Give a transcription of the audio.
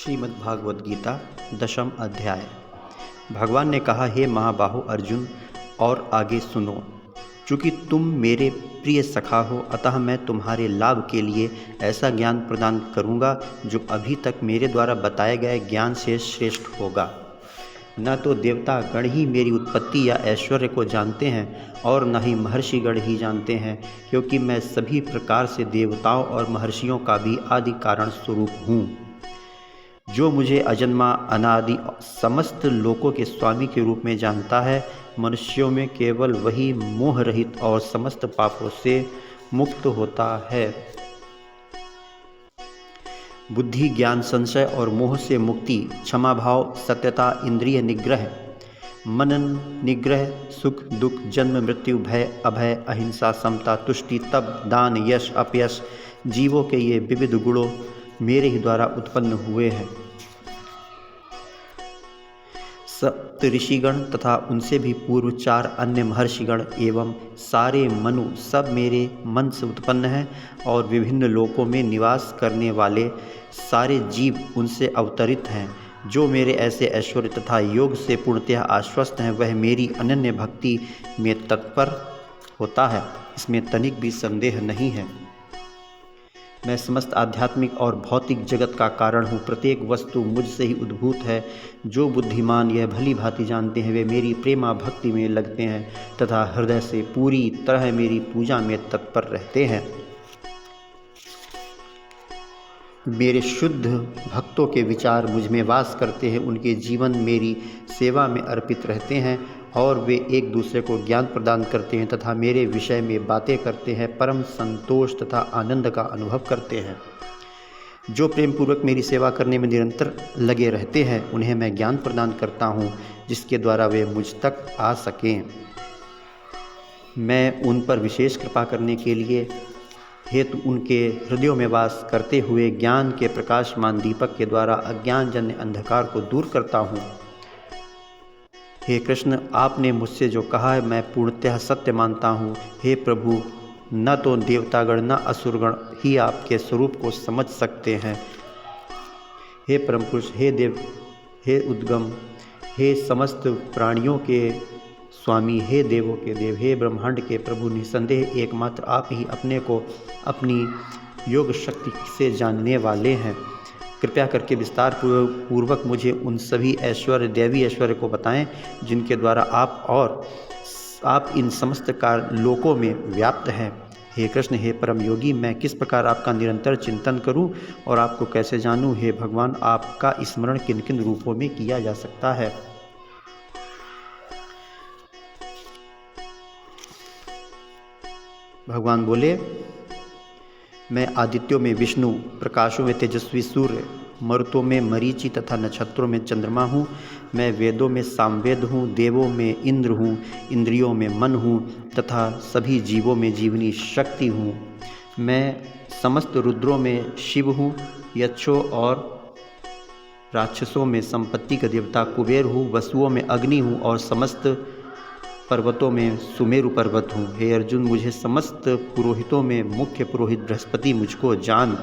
श्रीमद्भागवत गीता दशम अध्याय। भगवान ने कहा, हे महाबाहो अर्जुन, और आगे सुनो। चूँकि तुम मेरे प्रिय सखा हो, अतः मैं तुम्हारे लाभ के लिए ऐसा ज्ञान प्रदान करूँगा जो अभी तक मेरे द्वारा बताए गए ज्ञान से श्रेष्ठ होगा। न तो देवता गण ही मेरी उत्पत्ति या ऐश्वर्य को जानते हैं और न ही महर्षि गण ही जानते हैं, क्योंकि मैं सभी प्रकार से देवताओं और महर्षियों का भी आदि कारण स्वरूप हूँ। जो मुझे अजन्मा अनादि समस्त लोकों के स्वामी के रूप में जानता है, मनुष्यों में केवल वही मोह रहित और समस्त पापों से मुक्त होता है। बुद्धि, ज्ञान, संशय और मोह से मुक्ति, क्षमा भाव, सत्यता, इंद्रिय निग्रह, मनन निग्रह, सुख दुख, जन्म मृत्यु, भय अभय, अहिंसा, समता, तुष्टि, तप, दान, यश अपयश, जीवों के ये विविध गुणों मेरे ही द्वारा उत्पन्न हुए हैं। सप्त ऋषिगण तथा उनसे भी पूर्व 4 अन्य महर्षिगण एवं सारे मनु सब मेरे मन से उत्पन्न हैं, और विभिन्न लोकों में निवास करने वाले सारे जीव उनसे अवतरित हैं। जो मेरे ऐसे ऐश्वर्य तथा योग से पूर्णतः आश्वस्त हैं, वह मेरी अनन्य भक्ति में तत्पर होता है, इसमें तनिक भी संदेह नहीं है। मैं समस्त आध्यात्मिक और भौतिक जगत का कारण हूँ। प्रत्येक वस्तु मुझसे ही उद्भूत है। जो बुद्धिमान यह भली भांति जानते हैं, वे मेरी प्रेमा भक्ति में लगते हैं तथा हृदय से पूरी तरह मेरी पूजा में तत्पर रहते हैं। मेरे शुद्ध भक्तों के विचार मुझ में वास करते हैं। उनके जीवन मेरी सेवा में अर्पित रहते हैं और वे एक दूसरे को ज्ञान प्रदान करते हैं तथा मेरे विषय में बातें करते हैं, परम संतोष तथा आनंद का अनुभव करते हैं। जो प्रेम पूर्वक मेरी सेवा करने में निरंतर लगे रहते हैं, उन्हें मैं ज्ञान प्रदान करता हूँ, जिसके द्वारा वे मुझ तक आ सकें। मैं उन पर विशेष कृपा करने के लिए हेतु उनके हृदयों में वास करते हुए ज्ञान के प्रकाशमान दीपक के द्वारा अज्ञानजन्य अंधकार को दूर करता हूँ। हे कृष्ण, आपने मुझसे जो कहा है मैं पूर्णतः सत्य मानता हूँ। हे प्रभु, न तो देवतागण न असुरगण ही आपके स्वरूप को समझ सकते हैं। हे परम पुरुष, हे देव, हे उद्गम, हे समस्त प्राणियों के स्वामी, हे देवों के देव, हे ब्रह्मांड के प्रभु, निसंदेह एकमात्र आप ही अपने को अपनी योग शक्ति से जानने वाले हैं। कृपया करके विस्तार पूर्वक मुझे उन सभी ऐश्वर्य, दैवी ऐश्वर्य को बताएं, जिनके द्वारा आप इन समस्त लोकों में व्याप्त हैं। हे कृष्ण, हे परम योगी, मैं किस प्रकार आपका निरंतर चिंतन करूं और आपको कैसे जानूं? हे भगवान, आपका स्मरण किन किन रूपों में किया जा सकता है? भगवान बोले, मैं आदित्यों में विष्णु, प्रकाशों में तेजस्वी सूर्य, मरुतों में मरीचि तथा नक्षत्रों में चंद्रमा हूँ। मैं वेदों में सामवेद हूँ, देवों में इंद्र हूँ, इंद्रियों में मन हूँ तथा सभी जीवों में जीवनी शक्ति हूँ। मैं समस्त रुद्रों में शिव हूँ, यक्षों और राक्षसों में संपत्ति का देवता कुबेर हूँ, वसुओं में अग्नि हूँ और समस्त पर्वतों में सुमेरु पर्वत हूँ। हे अर्जुन, मुझे समस्त पुरोहितों में मुख्य पुरोहित बृहस्पति मुझको जान।